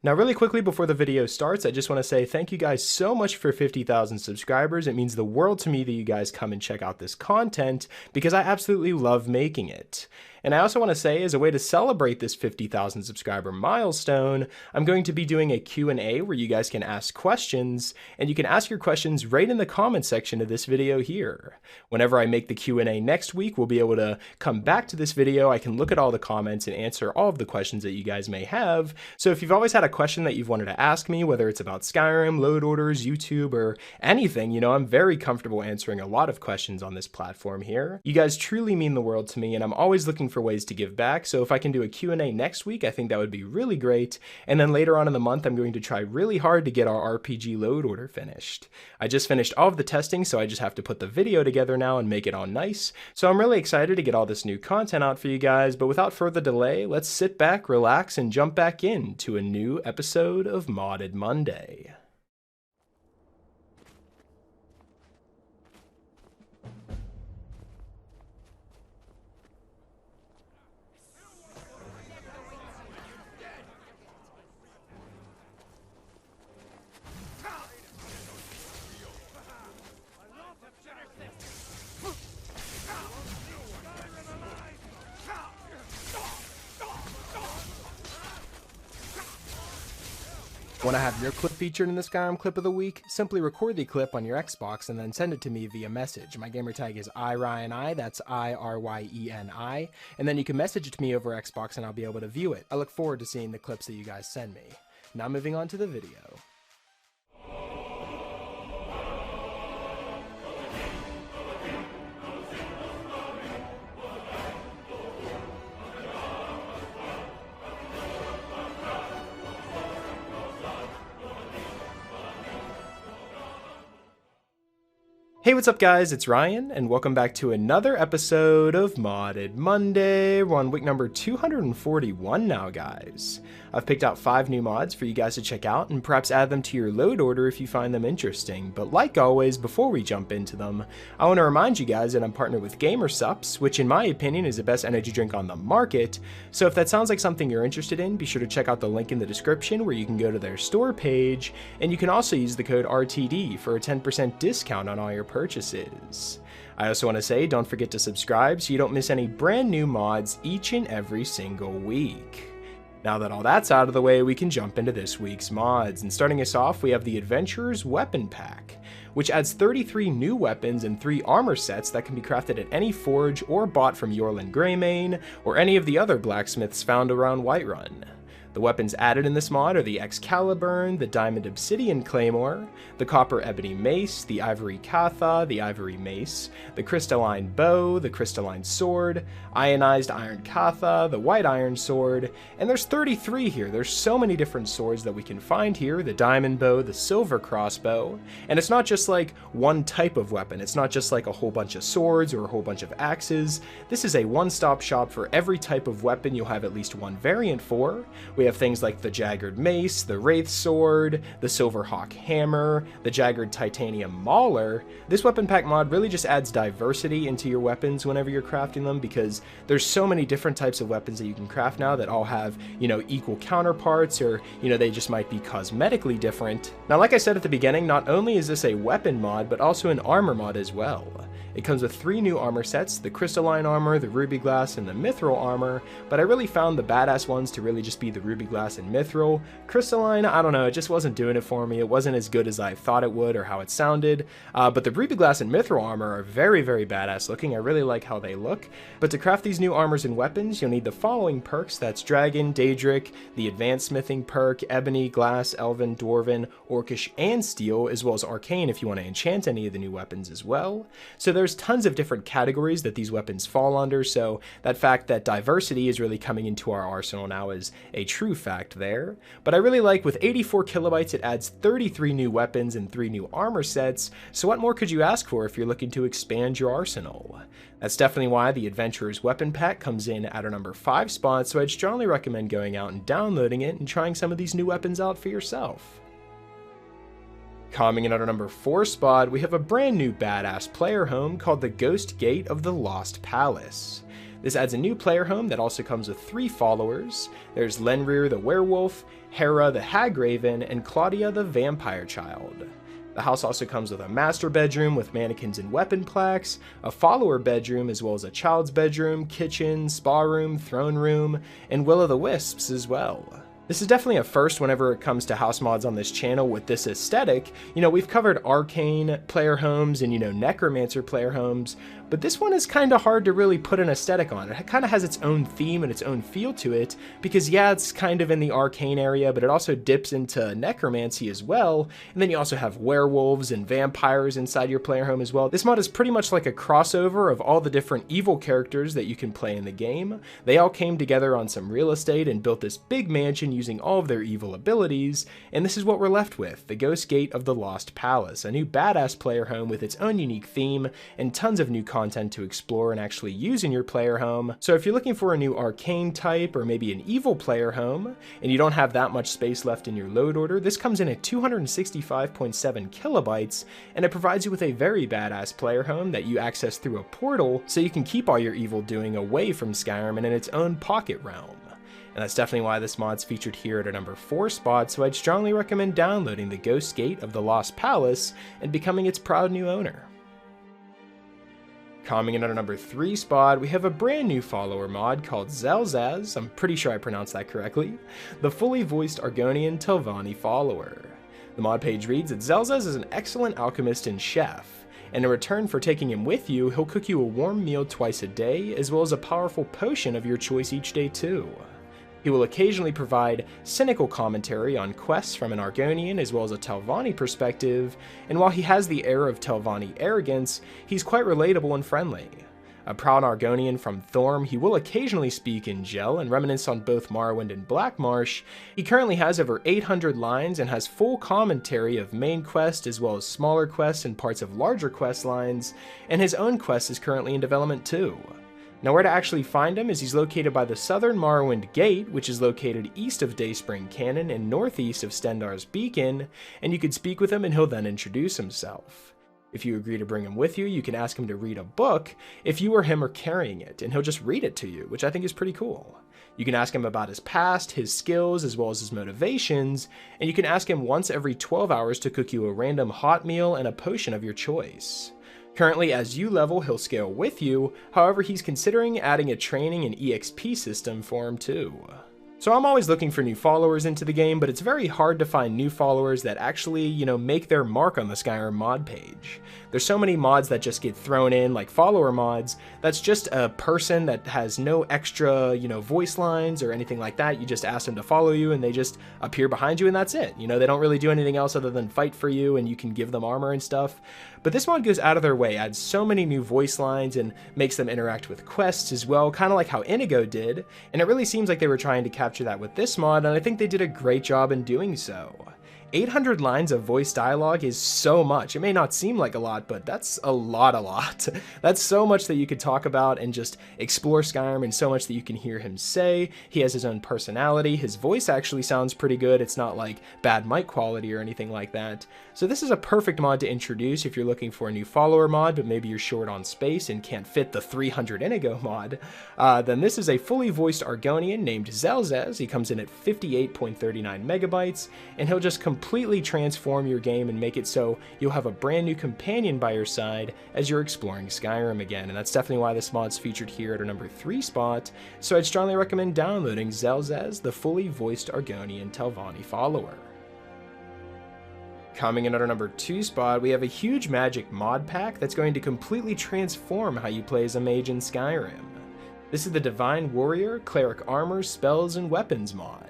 Now really quickly before the video starts, I just want to say thank you guys so much for 50,000 subscribers. It means the world to me that you guys come and check out this content because I absolutely love making it. And I also want to say, as a way to celebrate this 50,000 subscriber milestone, I'm going to be doing a Q&A where you guys can ask questions, and you can ask your questions right in the comment section of this video here. Whenever I make the Q&A next week, we'll be able to come back to this video. I can look at all the comments and answer all of the questions that you guys may have. So if you've always had a question that you've wanted to ask me, whether it's about Skyrim, load orders, YouTube, or anything, you know, I'm very comfortable answering a lot of questions on this platform here. You guys truly mean the world to me, and I'm always looking for ways to give back, so if I can do a Q&A next week, I think that would be really great. And then later on in the month, I'm going to try really hard to get our RPG load order finished. I just finished all of the testing, so I just have to put the video together now and make it all nice. So I'm really excited to get all this new content out for you guys, but without further delay, let's sit back, relax, and jump back into a new episode of Modded Monday. Want to have your clip featured in the Skyrim Clip of the Week? Simply record the clip on your Xbox and then send it to me via message. My gamertag is iRyanI, that's IRYENI, and then you can message it to me over Xbox and I'll be able to view it. I look forward to seeing the clips that you guys send me. Now moving on to the video. Hey, what's up guys, it's Ryan, and welcome back to another episode of Modded Monday. We're on week number 241 now, guys. I've picked out 5 new mods for you guys to check out, and perhaps add them to your load order if you find them interesting. But like always, before we jump into them, I want to remind you guys that I'm partnered with GamerSupps, which in my opinion is the best energy drink on the market. So if that sounds like something you're interested in, be sure to check out the link in the description where you can go to their store page, and you can also use the code RTD for a 10% discount on all your purchases. I also want to say, don't forget to subscribe so you don't miss any brand new mods each and every single week. Now that all that's out of the way, we can jump into this week's mods, and starting us off, we have the Adventurer's Weapon Pack, which adds 33 new weapons and 3 armor sets that can be crafted at any forge or bought from Yorlin Greymane or any of the other blacksmiths found around Whiterun. The weapons added in this mod are the Excalibur, the Diamond Obsidian Claymore, the Copper Ebony Mace, the Ivory Katha, the Ivory Mace, the Crystalline Bow, the Crystalline Sword, Ionized Iron Katha, the White Iron Sword, and there's 33 here. There's so many different swords that we can find here, the Diamond Bow, the Silver Crossbow, and it's not just like one type of weapon. It's not just like a whole bunch of swords or a whole bunch of axes. This is a one-stop shop for every type of weapon you'll have at least one variant for. We have things like the Jagged Mace, the Wraith Sword, the Silverhawk Hammer, the Jagged Titanium Mauler. This weapon pack mod really just adds diversity into your weapons whenever you're crafting them, because there's so many different types of weapons that you can craft now that all have, you know, equal counterparts, or, you know, they just might be cosmetically different. Now, like I said at the beginning, not only is this a weapon mod, but also an armor mod as well. It comes with 3 new armor sets, the Crystalline Armor, the Ruby Glass, and the Mithril Armor, but I really found the badass ones to really just be the Ruby Glass and Mithril. Crystalline, I don't know, it just wasn't doing it for me. It wasn't as good as I thought it would or how it sounded, but the Ruby Glass and Mithril Armor are very, very badass looking. I really like how they look. But to craft these new armors and weapons, you'll need the following perks. That's Dragon, Daedric, the Advanced Smithing perk, Ebony, Glass, Elven, Dwarven, Orcish, and Steel, as well as Arcane if you want to enchant any of the new weapons as well. So there's tons of different categories that these weapons fall under, so that fact that diversity is really coming into our arsenal now is a true fact there. But I really like, with 84 kilobytes, it adds 33 new weapons and 3 new armor sets, so what more could you ask for if you're looking to expand your arsenal? That's definitely why the Adventurer's Weapon Pack comes in at our number 5 spot, so I'd strongly recommend going out and downloading it and trying some of these new weapons out for yourself. Coming in at our number 4 spot, we have a brand new badass player home called the Ghost Gate of the Lost Palace. This adds a new player home that also comes with 3 followers. There's Lenrir the Werewolf, Hera the Hagraven, and Claudia the Vampire Child. The house also comes with a master bedroom with mannequins and weapon plaques, a follower bedroom as well as a child's bedroom, kitchen, spa room, throne room, and Will-o'-the-Wisps as well. This is definitely a first whenever it comes to house mods on this channel with this aesthetic. You know, we've covered arcane player homes and, necromancer player homes, but this one is kind of hard to really put an aesthetic on. It kind of has its own theme and its own feel to it, because yeah, it's kind of in the arcane area, but it also dips into necromancy as well, and then you also have werewolves and vampires inside your player home as well. This mod is pretty much like a crossover of all the different evil characters that you can play in the game. They all came together on some real estate and built this big mansion using all of their evil abilities, and this is what we're left with, the Ghost Gate of the Lost Palace, a new badass player home with its own unique theme and tons of new content to explore and actually use in your player home. So if you're looking for a new arcane type or maybe an evil player home, and you don't have that much space left in your load order, this comes in at 265.7 kilobytes, and it provides you with a very badass player home that you access through a portal, so you can keep all your evil doing away from Skyrim and in its own pocket realm. And that's definitely why this mod's featured here at a number 4 spot, so I'd strongly recommend downloading the Ghost Gate of the Lost Palace and becoming its proud new owner. Coming in at a number 3 spot, we have a brand new follower mod called Xelzaz, I'm pretty sure I pronounced that correctly, the fully voiced Argonian Telvanni follower. The mod page reads that Xelzaz is an excellent alchemist and chef, and in return for taking him with you, he'll cook you a warm meal twice a day, as well as a powerful potion of your choice each day too. He will occasionally provide cynical commentary on quests from an Argonian as well as a Telvanni perspective, and while he has the air of Telvanni arrogance, he's quite relatable and friendly. A proud Argonian from Thorm, he will occasionally speak in Gel and reminisce on both Morrowind and Blackmarsh. He currently has over 800 lines and has full commentary of main quest as well as smaller quests and parts of larger quest lines, and his own quest is currently in development too. Now where to actually find him is he's located by the southern Morrowind Gate, which is located east of Dayspring Cannon and northeast of Stendarr's Beacon, and you could speak with him and he'll then introduce himself. If you agree to bring him with you, you can ask him to read a book if you or him are carrying it, and he'll just read it to you, which I think is pretty cool. You can ask him about his past, his skills, as well as his motivations, and you can ask him once every 12 hours to cook you a random hot meal and a potion of your choice. Currently, as you level, he'll scale with you, however he's considering adding a training and EXP system for him too. So I'm always looking for new followers into the game, but it's very hard to find new followers that actually, make their mark on the Skyrim mod page. There's so many mods that just get thrown in, like follower mods, that's just a person that has no extra, voice lines or anything like that. You just ask them to follow you and they just appear behind you and that's it. They don't really do anything else other than fight for you and you can give them armor and stuff. But this mod goes out of their way, adds so many new voice lines and makes them interact with quests as well, kind of like how Inigo did, and it really seems like they were trying to capture that with this mod, and I think they did a great job in doing so. 800 lines of voice dialogue is so much. It may not seem like a lot, but that's a lot. That's so much that you could talk about and just explore Skyrim, and so much that you can hear him say. He has his own personality. His voice actually sounds pretty good. It's not like bad mic quality or anything like that. So this is a perfect mod to introduce if you're looking for a new follower mod, but maybe you're short on space and can't fit the 300 Inigo mod. Then this is a fully voiced Argonian named Xelzaz. He comes in at 58.39 megabytes, and he'll just completely transform your game and make it so you'll have a brand new companion by your side as you're exploring Skyrim again, and that's definitely why this mod's featured here at a number 3 spot, so I'd strongly recommend downloading Xelzaz, the fully voiced Argonian Telvanni follower. Coming in at our number 2 spot, we have a huge magic mod pack that's going to completely transform how you play as a mage in Skyrim. This is the Divine Warrior, Cleric Armor, Spells, and Weapons mod.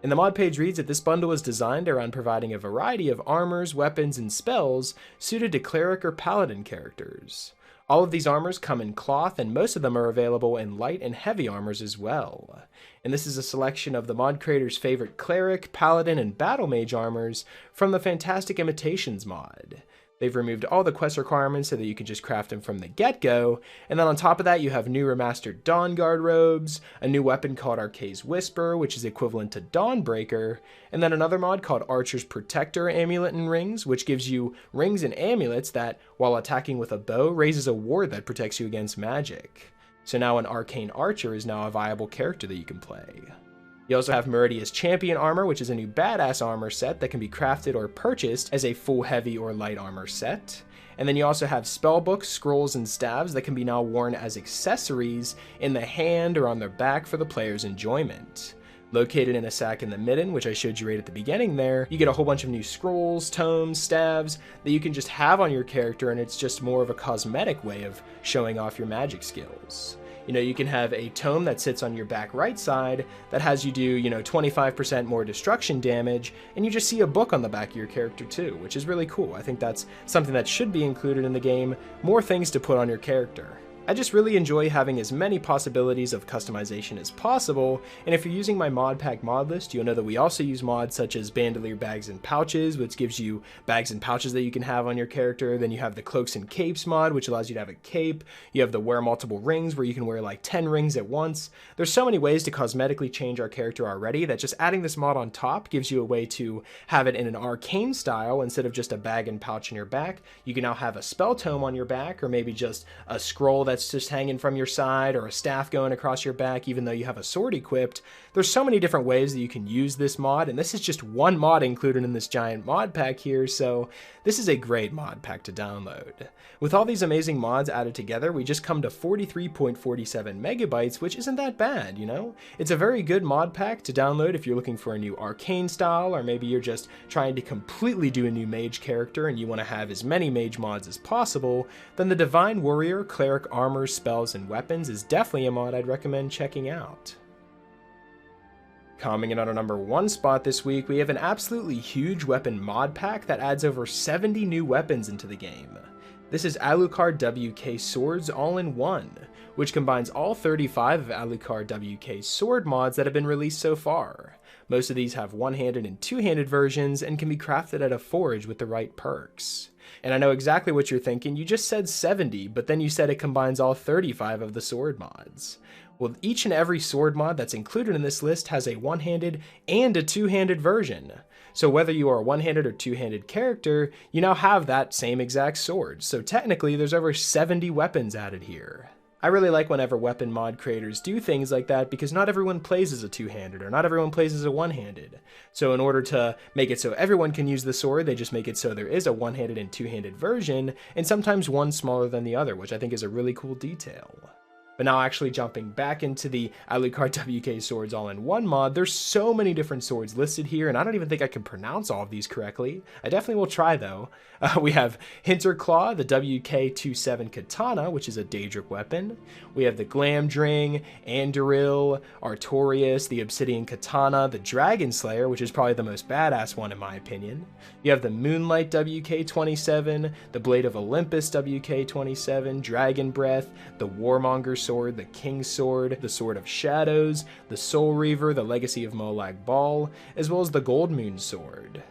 And the mod page reads that this bundle is designed around providing a variety of armors, weapons, and spells suited to cleric or paladin characters. All of these armors come in cloth, and most of them are available in light and heavy armors as well. And this is a selection of the mod creator's favorite cleric, paladin, and battle mage armors from the fantastic Imitations mod. They've removed all the quest requirements so that you can just craft them from the get-go, and then on top of that you have new remastered Dawnguard Robes, a new weapon called Arcane's Whisper, which is equivalent to Dawnbreaker, and then another mod called Archer's Protector Amulet and Rings, which gives you rings and amulets that, while attacking with a bow, raises a ward that protects you against magic. So now an Arcane Archer is now a viable character that you can play. You also have Meridia's Champion Armor, which is a new badass armor set that can be crafted or purchased as a full heavy or light armor set. And then you also have Spellbooks, Scrolls, and Staves that can be now worn as accessories in the hand or on their back for the player's enjoyment. Located in a sack in the midden, which I showed you right at the beginning there, you get a whole bunch of new scrolls, tomes, staves that you can just have on your character, and it's just more of a cosmetic way of showing off your magic skills. You know, you can have a tome that sits on your back right side that has you do, 25% more destruction damage, and you just see a book on the back of your character too, which is really cool. I think that's something that should be included in the game, more things to put on your character. I just really enjoy having as many possibilities of customization as possible, and if you're using my mod pack mod list, you'll know that we also use mods such as Bandolier Bags and Pouches, which gives you bags and pouches that you can have on your character. Then you have the Cloaks and Capes mod, which allows you to have a cape. You have the Wear Multiple Rings, where you can wear like 10 rings at once. There's so many ways to cosmetically change our character already that just adding this mod on top gives you a way to have it in an arcane style instead of just a bag and pouch on your back. You can now have a spell tome on your back, or maybe just a scroll that's just hanging from your side, or a staff going across your back even though you have a sword equipped. There's so many different ways that you can use this mod, and this is just one mod included in this giant mod pack here, so this is a great mod pack to download. With all these amazing mods added together, we just come to 43.47 megabytes, which isn't that bad, It's a very good mod pack to download if you're looking for a new arcane style, or maybe you're just trying to completely do a new mage character and you want to have as many mage mods as possible. Then the Divine Warrior, Cleric Armor, Spells, and Weapons is definitely a mod I'd recommend checking out. Coming in on our number 1 spot this week, we have an absolutely huge weapon mod pack that adds over 70 new weapons into the game. This is AlucardWK Swords All-in-One, which combines all 35 of AlucardWK sword mods that have been released so far. Most of these have one-handed and two-handed versions and can be crafted at a forge with the right perks. And I know exactly what you're thinking, you just said 70, but then you said it combines all 35 of the sword mods. Well, each and every sword mod that's included in this list has a one-handed and a two-handed version. So whether you are a one-handed or two-handed character, you now have that same exact sword. So technically, there's over 70 weapons added here. I really like whenever weapon mod creators do things like that, because not everyone plays as a two-handed, or not everyone plays as a one-handed. So in order to make it so everyone can use the sword, they just make it so there is a one-handed and two-handed version, and sometimes one smaller than the other, which I think is a really cool detail. But now actually jumping back into the AlucardWK Swords All-in-One mod, there's so many different swords listed here, and I don't even think I can pronounce all of these correctly. I definitely will try though. We have Hinterclaw, the WK27 Katana, which is a Daedric weapon. We have the Glamdring, Anduril, Artorias, the Obsidian Katana, the Dragon Slayer, which is probably the most badass one in my opinion. You have the Moonlight WK27, the Blade of Olympus WK27, Dragon Breath, the Warmonger Sword, the King's Sword, the Sword of Shadows, the Soul Reaver, the Legacy of Molag Bal, as well as the Goldmoon Sword.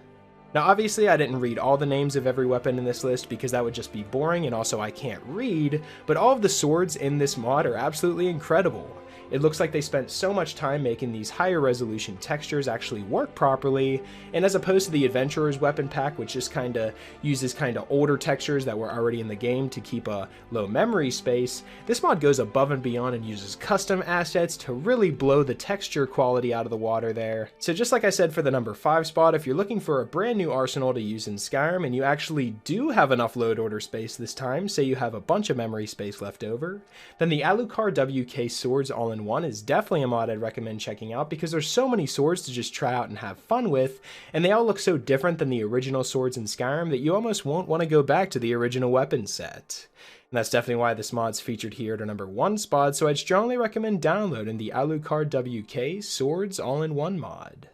Now obviously I didn't read all the names of every weapon in this list because that would just be boring, and also I can't read, but all of the swords in this mod are absolutely incredible. It looks like they spent so much time making these higher resolution textures actually work properly, and as opposed to the Adventurer's weapon pack, which just kinda uses older textures that were already in the game to keep a low memory space, this mod goes above and beyond and uses custom assets to really blow the texture quality out of the water there. So just like I said for the number 5 spot, if you're looking for a brand new arsenal to use in Skyrim and you actually do have enough load order space this time, say you have a bunch of memory space left over, then the AlucardWK Swords All-in-One is definitely a mod I'd recommend checking out, because there's so many swords to just try out and have fun with, and they all look so different than the original swords in Skyrim that you almost won't want to go back to the original weapon set. And that's definitely why this mod's featured here at our number 1 spot, so I'd strongly recommend downloading the AlucardWK Swords All-in-One mod.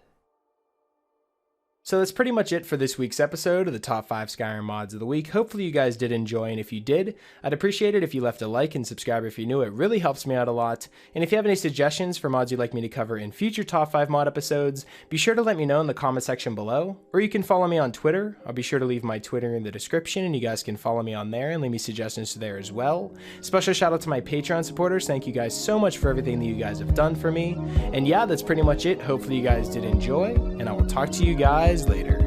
So that's pretty much it for this week's episode of the top 5 Skyrim mods of the week. Hopefully you guys did enjoy, and if you did, I'd appreciate it if you left a like and subscribe if you're new. It really helps me out a lot. And if you have any suggestions for mods you'd like me to cover in future top 5 mod episodes, be sure to let me know in the comment section below, or you can follow me on Twitter. I'll be sure to leave my Twitter in the description, and you guys can follow me on there and leave me suggestions there as well. Special shout out to my Patreon supporters. Thank you guys so much for everything that you guys have done for me. And yeah, that's pretty much it. Hopefully you guys did enjoy, and I will talk to you guys later.